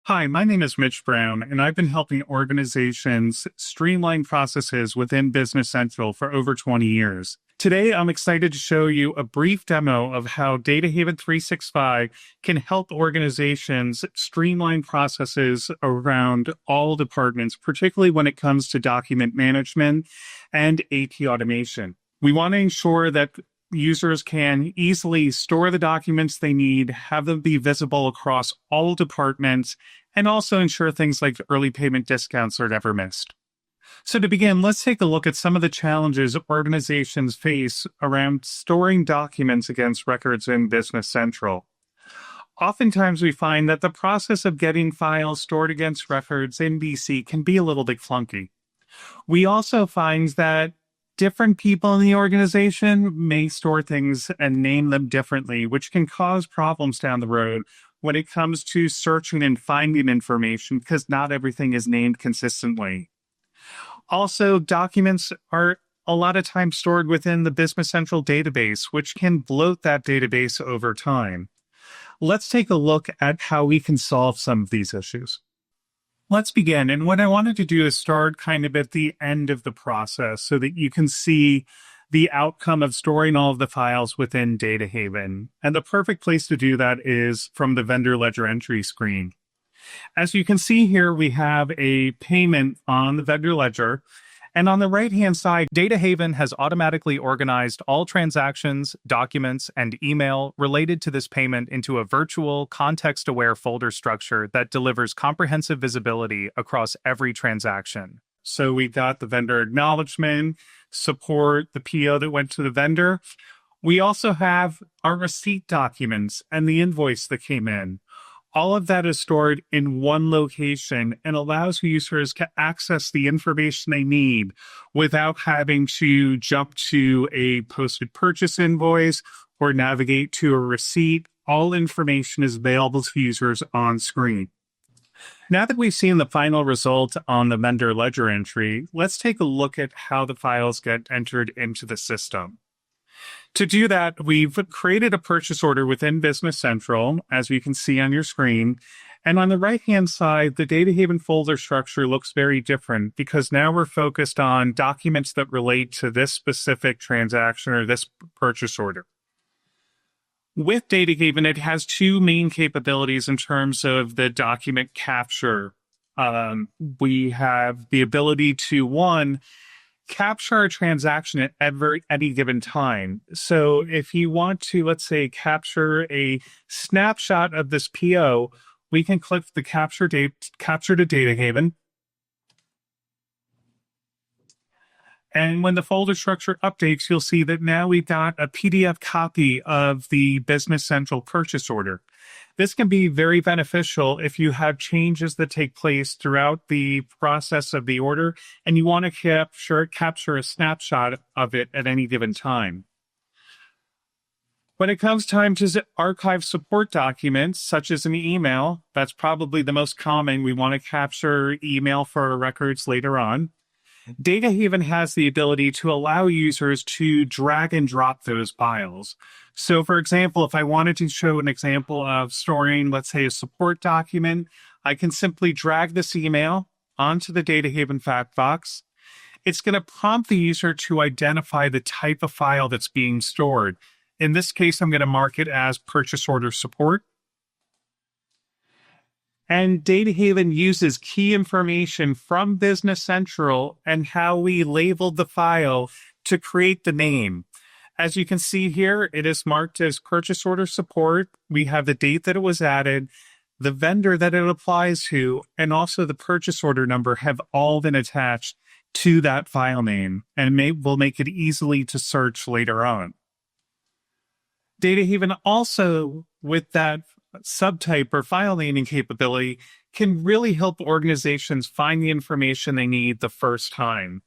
Hi, my name is Mitch Brown, and I've been helping organizations streamline processes within Business Central for over 20 years. Today, I'm excited to show you a brief demo of how Datahaven 365 can help organizations streamline processes around all departments, particularly when it comes to document management and AP automation. We want to ensure that users can easily store the documents they need, have them be visible across all departments, and also ensure things like early payment discounts are never missed. So to begin, let's take a look at some of the challenges organizations face around storing documents against records in Business Central. Oftentimes, we find that the process of getting files stored against records in BC can be a little bit clunky. We also find that different people in the organization may store things and name them differently, which can cause problems down the road when it comes to searching and finding information because not everything is named consistently. Also, documents are a lot of times stored within the Business Central database, which can bloat that database over time. Let's take a look at how we can solve some of these issues. Let's begin. And what I wanted to do is start kind of at the end of the process so that you can see the outcome of storing all of the files within Datahaven. And the perfect place to do that is from the vendor ledger entry screen. As you can see here, we have a payment on the vendor ledger. And on the right-hand side, Datahaven has automatically organized all transactions, documents, and email related to this payment into a virtual, context-aware folder structure that delivers comprehensive visibility across every transaction. So we've got the vendor acknowledgement, support, the PO that went to the vendor. We also have our receipt documents and the invoice that came in. All of that is stored in one location and allows users to access the information they need without having to jump to a posted purchase invoice or navigate to a receipt. All information is available to users on screen. Now that we've seen the final result on the vendor ledger entry, let's take a look at how the files get entered into the system. To do that, we've created a purchase order within Business Central, as you can see on your screen. And on the right-hand side, the Datahaven folder structure looks very different because now we're focused on documents that relate to this specific transaction or this purchase order. With Datahaven, it has two main capabilities in terms of the document capture. We have the ability to, one, capture a transaction at any given time. So if you want to, let's say, capture a snapshot of this PO, we can click the capture to Datahaven. And when the folder structure updates, you'll see that now we've got a PDF copy of the Business Central purchase order. This can be very beneficial if you have changes that take place throughout the process of the order and you want to capture a snapshot of it at any given time. When it comes time to archive support documents, such as an email, that's probably the most common. We want to capture email for our records later on. Datahaven has the ability to allow users to drag and drop those files. So, for example, if I wanted to show an example of storing, let's say, a support document, I can simply drag this email onto the Datahaven fact box. It's going to prompt the user to identify the type of file that's being stored. In this case, I'm going to mark it as purchase order support. And Datahaven uses key information from Business Central and how we labeled the file to create the name. As you can see here, it is marked as purchase order support. We have the date that it was added, the vendor that it applies to, and also the purchase order number have all been attached to that file name and will make it easily to search later on. Datahaven also, with that subtype or file naming capability, can really help organizations find the information they need the first time.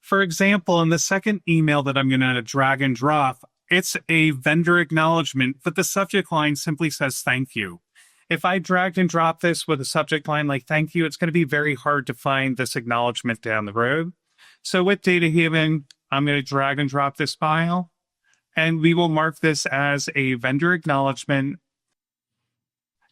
For example, in the second email that I'm going to drag and drop, it's a vendor acknowledgement, but the subject line simply says thank you. If I dragged and dropped this with a subject line like thank you, it's going to be very hard to find this acknowledgement down the road. So with Datahaven, I'm going to drag and drop this file, and we will mark this as a vendor acknowledgement.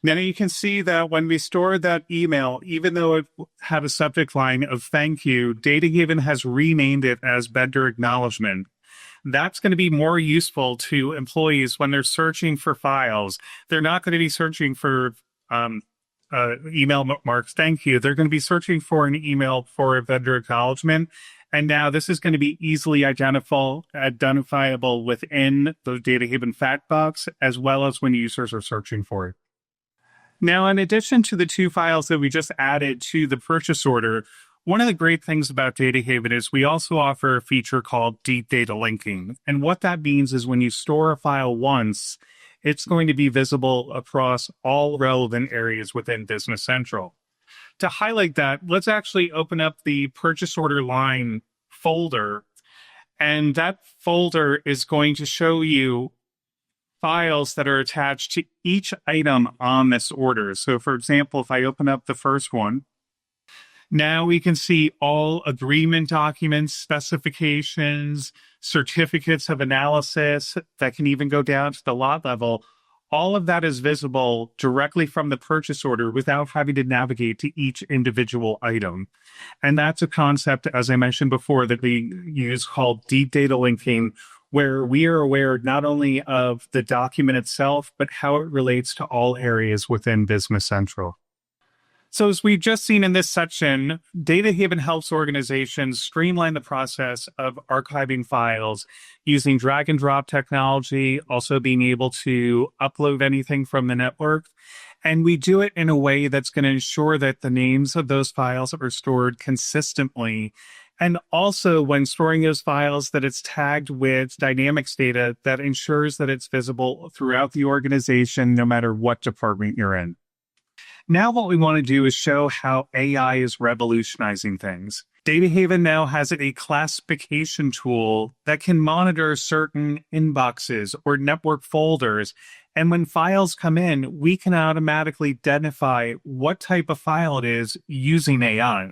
Now you can see that when we store that email, even though it had a subject line of thank you, Datahaven has renamed it as vendor acknowledgement. That's going to be more useful to employees when they're searching for files. They're not going to be searching for email marks thank you. They're going to be searching for an email for a vendor acknowledgement. And now this is going to be easily identifiable within the Datahaven fact box, as well as when users are searching for it. Now, in addition to the two files that we just added to the purchase order, one of the great things about Datahaven is we also offer a feature called deep data linking. And what that means is when you store a file once, it's going to be visible across all relevant areas within Business Central. To highlight that, let's actually open up the purchase order line folder. And that folder is going to show you files that are attached to each item on this order. So for example, if I open up the first one, now we can see all agreement documents, specifications, certificates of analysis that can even go down to the lot level. All of that is visible directly from the purchase order without having to navigate to each individual item. And that's a concept, as I mentioned before, that we use called deep data linking, where we are aware not only of the document itself, but how it relates to all areas within Business Central. So as we've just seen in this section, Datahaven helps organizations streamline the process of archiving files using drag and drop technology, also being able to upload anything from the network. And we do it in a way that's going to ensure that the names of those files are stored consistently. And also when storing those files, that it's tagged with Dynamics data that ensures that it's visible throughout the organization, no matter what department you're in. Now what we want to do is show how AI is revolutionizing things. Datahaven now has a classification tool that can monitor certain inboxes or network folders. And when files come in, we can automatically identify what type of file it is using AI.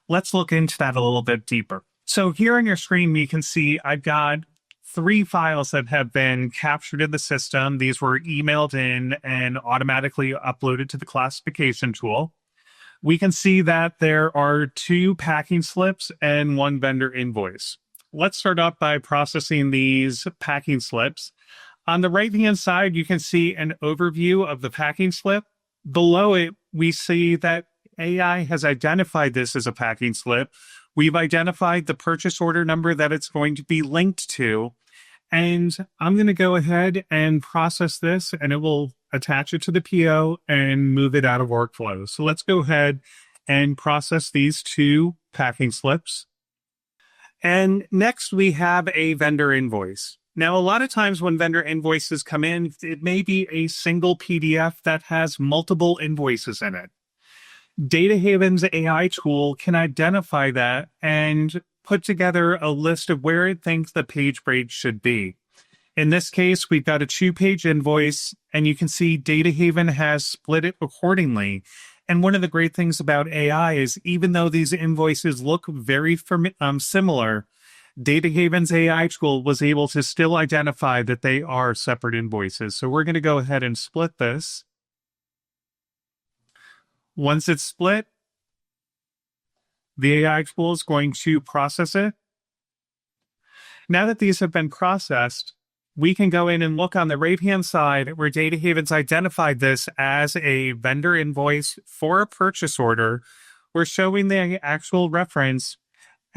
Let's look into that a little bit deeper. So here on your screen, you can see I've got 3 files that have been captured in the system. These were emailed in and automatically uploaded to the classification tool. We can see that there are 2 packing slips and 1 vendor invoice. Let's start off by processing these packing slips. On the right-hand side, you can see an overview of the packing slip. Below it, we see that AI has identified this as a packing slip. We've identified the purchase order number that it's going to be linked to. And I'm going to go ahead and process this, and it will attach it to the PO and move it out of workflow. So let's go ahead and process these 2 packing slips. And next we have a vendor invoice. Now, a lot of times when vendor invoices come in, it may be a single PDF that has multiple invoices in it. Datahaven's AI tool can identify that and put together a list of where it thinks the page break should be. In this case, we've got a 2-page invoice, and you can see Datahaven has split it accordingly. And one of the great things about AI is even though these invoices look very similar, Datahaven's AI tool was able to still identify that they are separate invoices. So we're going to go ahead and split this. Once it's split, the AI tool is going to process it. Now that these have been processed, we can go in and look on the right-hand side where Datahaven's identified this as a vendor invoice for a purchase order. We're showing the actual reference,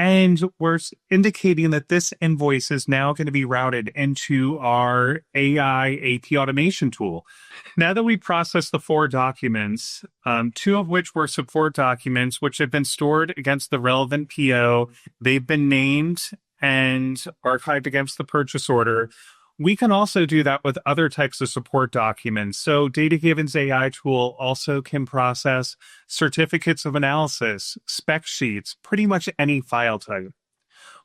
and we're indicating that this invoice is now going to be routed into our AI AP automation tool. Now that we processed the 4 documents, 2 of which were support documents, which have been stored against the relevant PO, they've been named and archived against the purchase order. We can also do that with other types of support documents. So Datahaven's AI tool also can process certificates of analysis, spec sheets, pretty much any file type.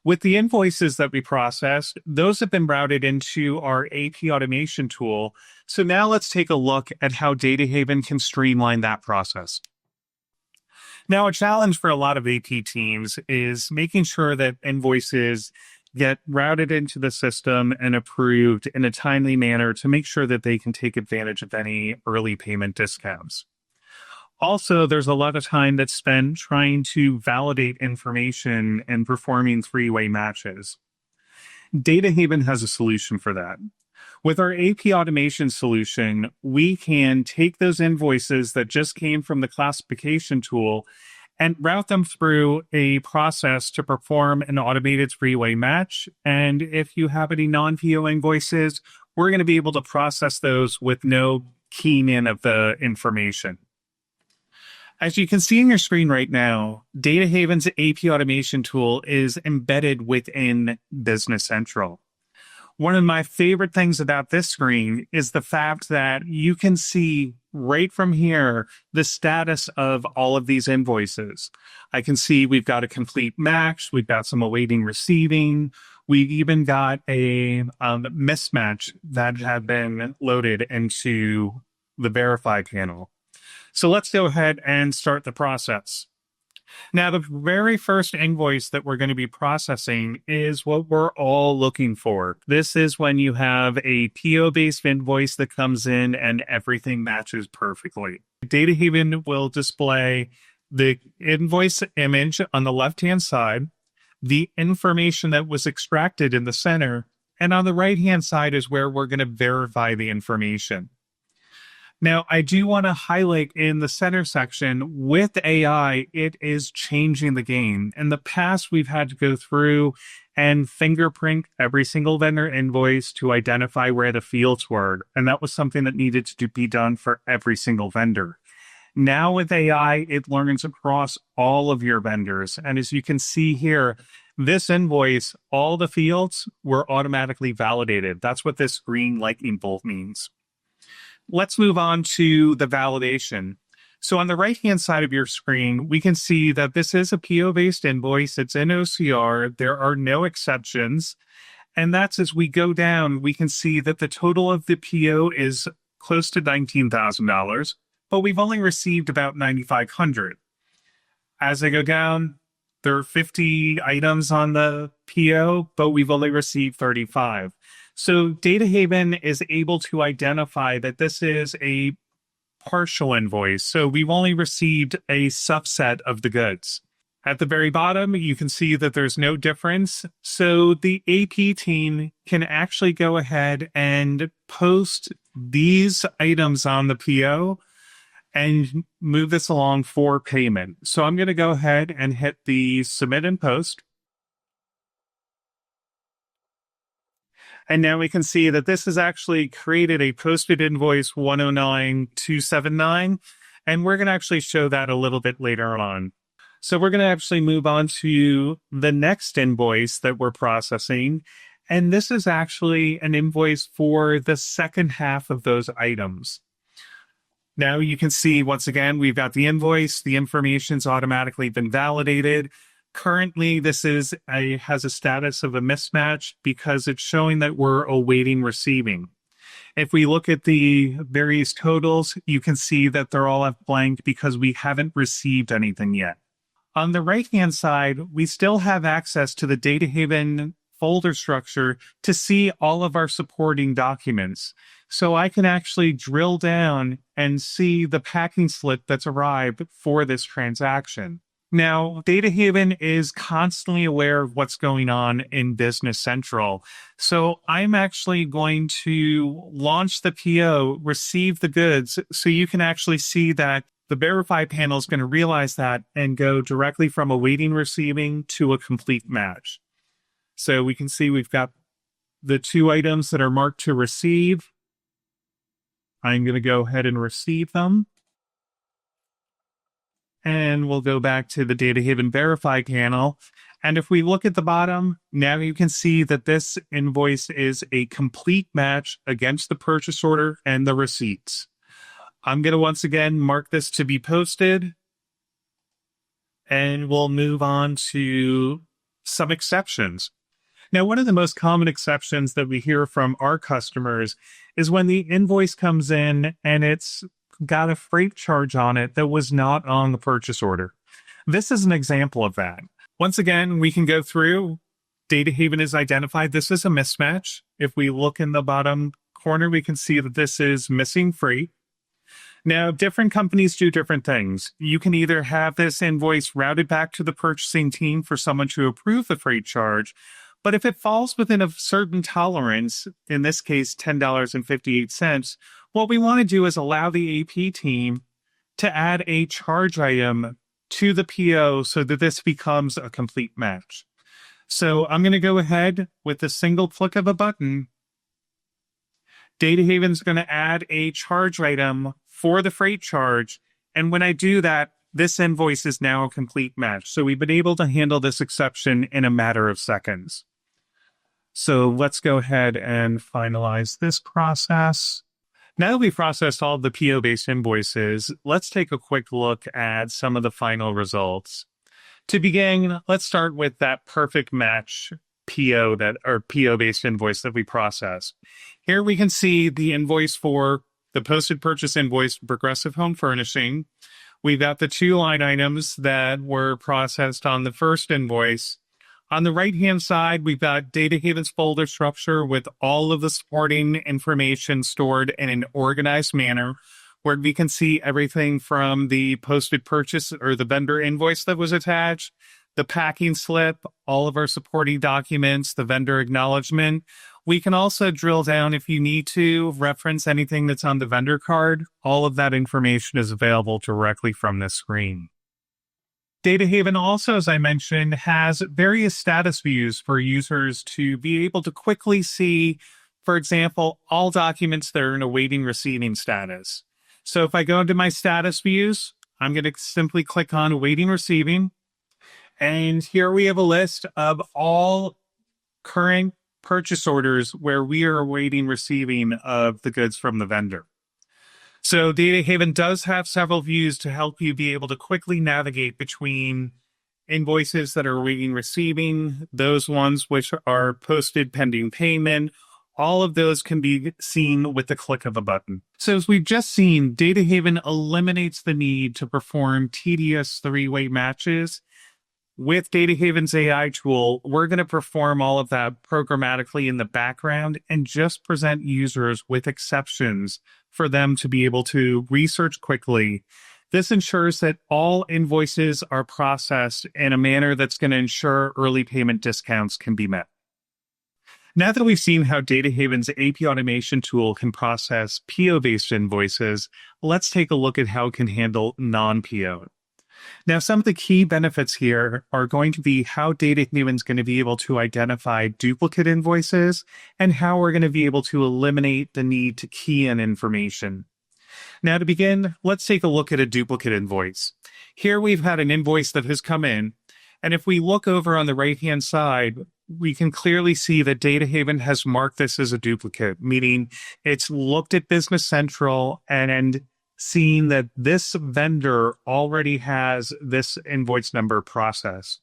With the invoices that we processed, those have been routed into our AP automation tool. So now let's take a look at how Datahaven can streamline that process. Now, a challenge for a lot of AP teams is making sure that invoices get routed into the system and approved in a timely manner to make sure that they can take advantage of any early payment discounts. Also, there's a lot of time that's spent trying to validate information and performing three-way matches. Datahaven has a solution for that. With our AP automation solution, we can take those invoices that just came from the classification tool and route them through a process to perform an automated three-way match. And if you have any non-PO invoices, we're going to be able to process those with no keying in of the information. As you can see on your screen right now, Datahaven's AP automation tool is embedded within Business Central. One of my favorite things about this screen is the fact that you can see right from here the status of all of these invoices. I can see we've got a complete match, we've got some awaiting receiving, we've even got a mismatch that had been loaded into the verify panel. So let's go ahead and start the process. Now, the very first invoice that we're going to be processing is what we're all looking for. This is when you have a PO-based invoice that comes in and everything matches perfectly. Datahaven will display the invoice image on the left-hand side, the information that was extracted in the center, and on the right-hand side is where we're going to verify the information. Now, I do want to highlight in the center section, with AI, it is changing the game. In the past, we've had to go through and fingerprint every single vendor invoice to identify where the fields were. And that was something that needed to be done for every single vendor. Now with AI, it learns across all of your vendors. And as you can see here, this invoice, all the fields were automatically validated. That's what this green lightning bolt means. Let's move on to the validation. So on the right-hand side of your screen, we can see that this is a PO-based invoice. It's in OCR. There are no exceptions. And that's as we go down, we can see that the total of the PO is close to $19,000, but we've only received about $9,500. As I go down, there are 50 items on the PO, but we've only received 35. So Datahaven is able to identify that this is a partial invoice. So we've only received a subset of the goods. At the very bottom, you can see that there's no difference. So the AP team can actually go ahead and post these items on the PO and move this along for payment. So I'm going to go ahead and hit the submit and post. And now we can see that this has actually created a posted invoice 109279. And we're going to actually show that a little bit later on. So we're going to actually move on to the next invoice that we're processing. And this is actually an invoice for the second half of those items. Now you can see, once again, we've got the invoice. The information's automatically been validated. Currently, this has a status of a mismatch because it's showing that we're awaiting receiving. If we look at the various totals, you can see that they're all blank because we haven't received anything yet. On the right-hand side, we still have access to the Datahaven folder structure to see all of our supporting documents. So I can actually drill down and see the packing slip that's arrived for this transaction. Now, Datahaven is constantly aware of what's going on in Business Central. So I'm actually going to launch the PO, receive the goods, so you can actually see that the verify panel is going to realize that and go directly from awaiting receiving to a complete match. So we can see we've got the two items that are marked to receive. I'm going to go ahead and receive them. And we'll go back to the Datahaven Verify panel. And if we look at the bottom, now you can see that this invoice is a complete match against the purchase order and the receipts. I'm going to once again mark this to be posted. And we'll move on to some exceptions. Now, one of the most common exceptions that we hear from our customers is when the invoice comes in and it's got a freight charge on it that was not on the purchase order. This is an example of that. Once again, we can go through Datahaven has identified this as a mismatch. If we look in the bottom corner, we can see that this is missing freight. Now, different companies do different things. You can either have this invoice routed back to the purchasing team for someone to approve the freight charge, but if it falls within a certain tolerance, in this case, $10.58, what we want to do is allow the AP team to add a charge item to the PO so that this becomes a complete match. So I'm going to go ahead with a single click of a button. Datahaven's going to add a charge item for the freight charge. And when I do that, this invoice is now a complete match. So we've been able to handle this exception in a matter of seconds. So let's go ahead and finalize this process. Now that we've processed all of the PO-based invoices, let's take a quick look at some of the final results. To begin, let's start with that perfect match PO-based invoice that we processed. Here we can see the invoice for the posted purchase invoice for Progressive Home Furnishing. We've got the 2 line items that were processed on the first invoice. On the right-hand side, we've got Datahaven's folder structure with all of the supporting information stored in an organized manner, where we can see everything from the posted purchase or the vendor invoice that was attached, the packing slip, all of our supporting documents, the vendor acknowledgement. We can also drill down if you need to reference anything that's on the vendor card. All of that information is available directly from this screen. Datahaven also, as I mentioned, has various status views for users to be able to quickly see, for example, all documents that are in awaiting receiving status. So if I go into my status views, I'm going to simply click on awaiting receiving. And here we have a list of all current purchase orders where we are awaiting receiving of the goods from the vendor. So Datahaven does have several views to help you be able to quickly navigate between invoices that are awaiting receiving, those ones which are posted pending payment. All of those can be seen with the click of a button. So as we've just seen, Datahaven eliminates the need to perform tedious 3-way matches. With Datahaven's AI tool, we're going to perform all of that programmatically in the background and just present users with exceptions for them to be able to research quickly. This ensures that all invoices are processed in a manner that's going to ensure early payment discounts can be met. Now that we've seen how Datahaven's AP automation tool can process PO-based invoices, let's take a look at how it can handle non-PO. Now, some of the key benefits here are going to be how Datahaven's going to be able to identify duplicate invoices and how we're going to be able to eliminate the need to key in information. Now, to begin, let's take a look at a duplicate invoice. Here we've had an invoice that has come in, and if we look over on the right-hand side, we can clearly see that Datahaven has marked this as a duplicate, meaning it's looked at Business Central and seen that this vendor already has this invoice number processed.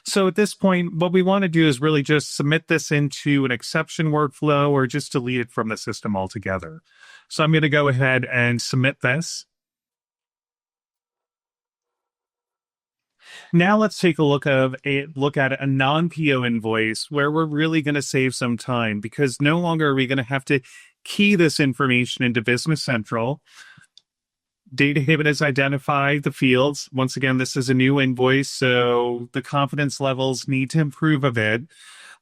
So at this point, what we want to do is really just submit this into an exception workflow or just delete it from the system altogether. So I'm going to go ahead and submit this. Now let's take a look at a non-PO invoice where we're really going to save some time, because no longer are we going to have to key this information into Business Central. Datahaven has identified the fields. Once again, this is a new invoice, so the confidence levels need to improve a bit.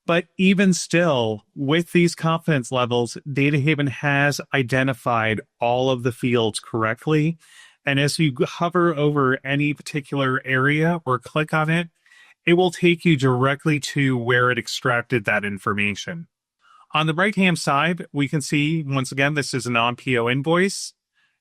But even still, with these confidence levels, Datahaven has identified all of the fields correctly. And as you hover over any particular area or click on it, it will take you directly to where it extracted that information. On the right-hand side, we can see, once again, this is a non-PO invoice.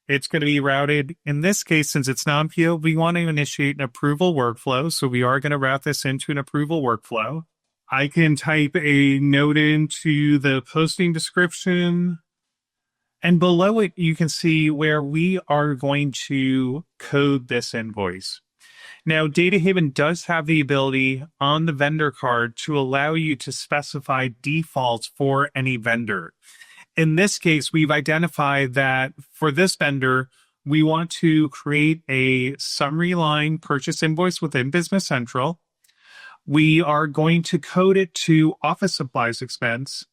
It's going to be routed. In this case, since it's non-PO, we want to initiate an approval workflow. So we are going to route this into an approval workflow. I can type a note into the posting description. And below it, you can see where we are going to code this invoice. Now, Datahaven does have the ability on the vendor card to allow you to specify defaults for any vendor. In this case, we've identified that for this vendor, we want to create a summary line purchase invoice within Business Central. We are going to code it to office supplies expense.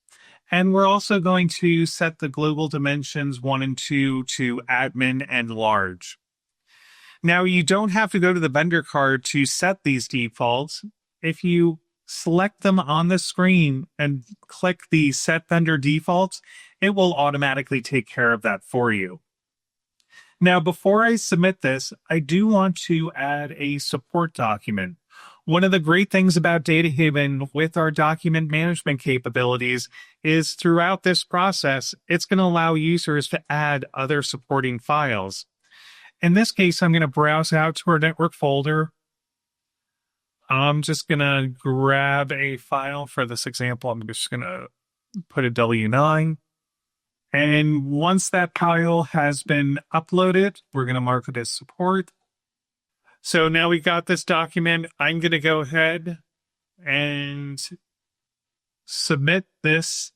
And we're also going to set the global dimensions 1 and 2 to admin and large. Now, you don't have to go to the vendor card to set these defaults. If you select them on the screen and click the set vendor defaults, it will automatically take care of that for you. Now, before I submit this, I do want to add a support document. One of the great things about Datahaven with our document management capabilities is throughout this process, it's going to allow users to add other supporting files. In this case, I'm going to browse out to our network folder. I'm just going to grab a file for this example. I'm just going to put a W9. And once that file has been uploaded, we're going to mark it as support. So now we got this document. I'm going to go ahead and submit this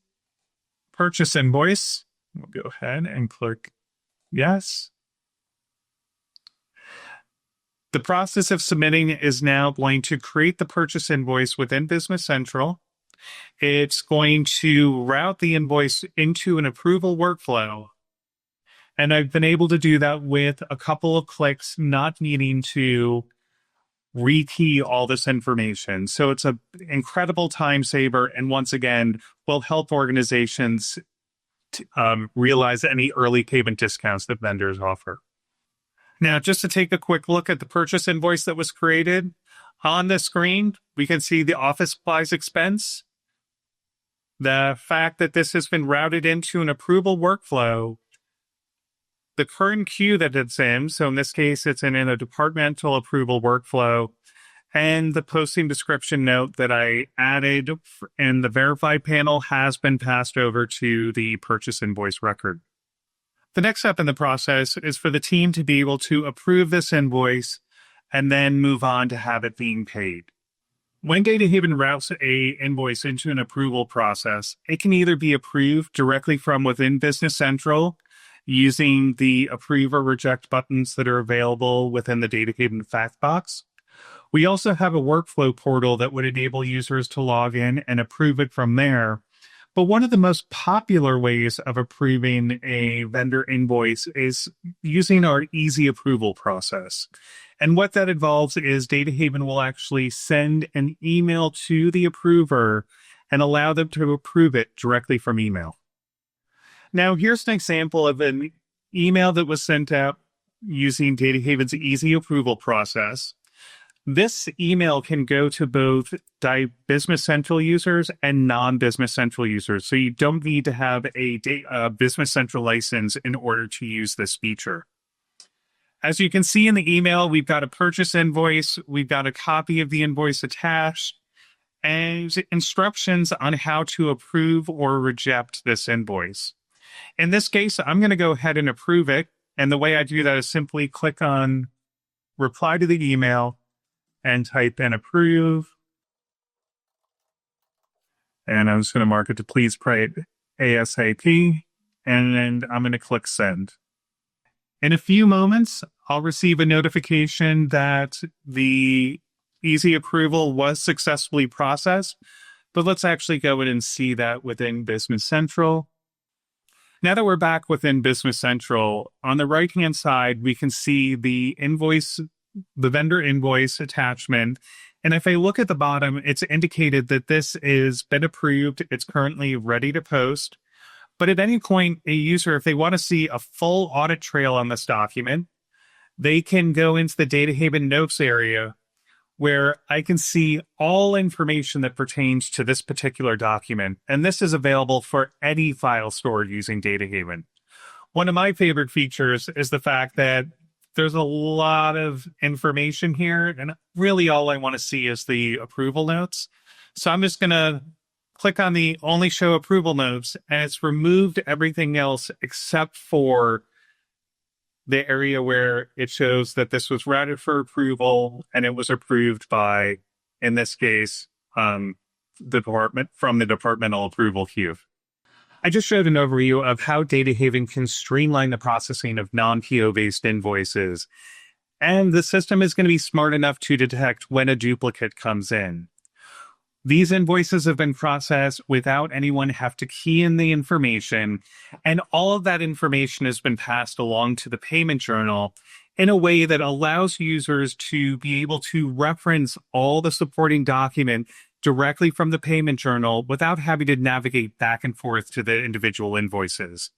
purchase invoice. We'll go ahead and click yes. The process of submitting is now going to create the purchase invoice within Business Central. It's going to route the invoice into an approval workflow. And I've been able to do that with a couple of clicks, not needing to rekey all this information. So it's an incredible time saver. And once again, will help organizations realize any early payment discounts that vendors offer. Now, just to take a quick look at the purchase invoice that was created, on the screen, we can see the office supplies expense. The fact that this has been routed into an approval workflow, the current queue that it's in, so in this case, it's in a departmental approval workflow, and the posting description note that I added in the verified panel has been passed over to the purchase invoice record. The next step in the process is for the team to be able to approve this invoice and then move on to have it being paid. When Datahaven routes an invoice into an approval process, it can either be approved directly from within Business Central using the approve or reject buttons that are available within the Datahaven fact box. We also have a workflow portal that would enable users to log in and approve it from there. But one of the most popular ways of approving a vendor invoice is using our easy approval process. And what that involves is Datahaven will actually send an email to the approver and allow them to approve it directly from email. Now, here's an example of an email that was sent out using Datahaven's easy approval process. This email can go to both Business Central users and non-Business Central users. So you don't need to have a Business Central license in order to use this feature. As you can see in the email, we've got a purchase invoice, we've got a copy of the invoice attached, and instructions on how to approve or reject this invoice. In this case, I'm going to go ahead and approve it. And the way I do that is simply click on reply to the email and type in approve. And I'm just going to mark it to please pray ASAP. And then I'm going to click send. In a few moments, I'll receive a notification that the easy approval was successfully processed. But let's actually go in and see that within Business Central. Now that we're back within Business Central, on the right-hand side, we can see the invoice, the vendor invoice attachment. And if I look at the bottom, it's indicated that this is been approved. It's currently ready to post. But at any point, a user, if they want to see a full audit trail on this document, they can go into the Datahaven notes area where I can see all information that pertains to this particular document. And this is available for any file stored using Datahaven. One of my favorite features is the fact that there's a lot of information here, and really all I want to see is the approval notes. So I'm just going to click on the only show approval notes, and it's removed everything else except for the area where it shows that this was routed for approval and it was approved by, in this case, the department from the departmental approval queue. I just showed an overview of how Datahaven can streamline the processing of non-PO-based invoices. And the system is going to be smart enough to detect when a duplicate comes in. These invoices have been processed without anyone have to key in the information, and all of that information has been passed along to the payment journal in a way that allows users to be able to reference all the supporting document directly from the payment journal without having to navigate back and forth to the individual invoices.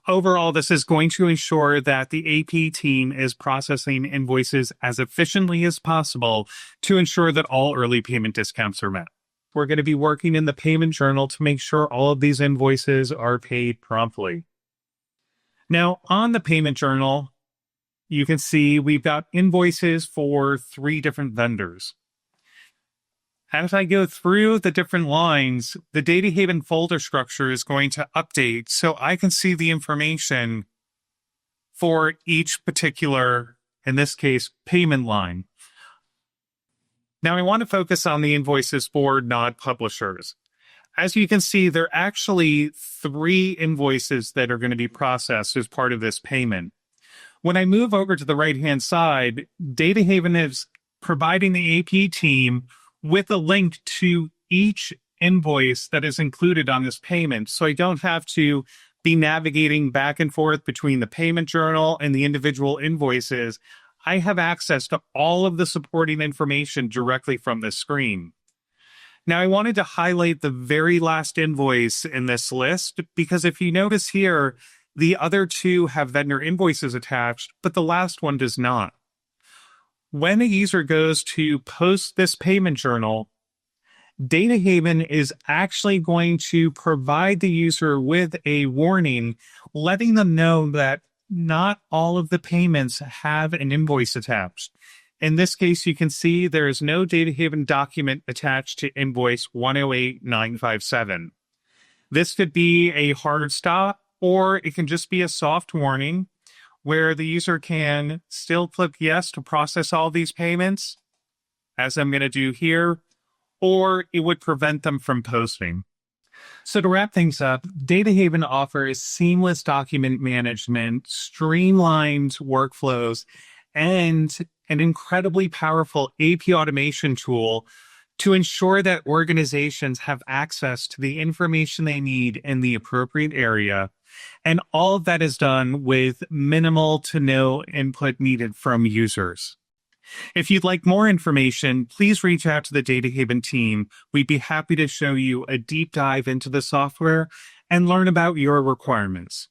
Overall, this is going to ensure that the AP team is processing invoices as efficiently as possible to ensure that all early payment discounts are met. We're going to be working in the payment journal to make sure all of these invoices are paid promptly. Now, on the payment journal, you can see we've got invoices for 3 different vendors. As I go through the different lines, the Datahaven folder structure is going to update so I can see the information for each particular, in this case, payment line. Now I want to focus on the invoices for non-publishers. As you can see, there are actually 3 invoices that are going to be processed as part of this payment. When I move over to the right-hand side, Datahaven is providing the AP team with a link to each invoice that is included on this payment. So I don't have to be navigating back and forth between the payment journal and the individual invoices. I have access to all of the supporting information directly from the screen. Now, I wanted to highlight the very last invoice in this list because if you notice here, the other 2 have vendor invoices attached, but the last one does not. When a user goes to post this payment journal, Datahaven is actually going to provide the user with a warning, letting them know that not all of the payments have an invoice attached. In this case, you can see there is no Datahaven document attached to invoice 108957. This could be a hard stop, or it can just be a soft warning where the user can still click yes to process all these payments, as I'm going to do here, or it would prevent them from posting. So to wrap things up, Datahaven offers seamless document management, streamlined workflows, and an incredibly powerful AP automation tool to ensure that organizations have access to the information they need in the appropriate area. And all of that is done with minimal to no input needed from users. If you'd like more information, please reach out to the Datahaven team. We'd be happy to show you a deep dive into the software and learn about your requirements.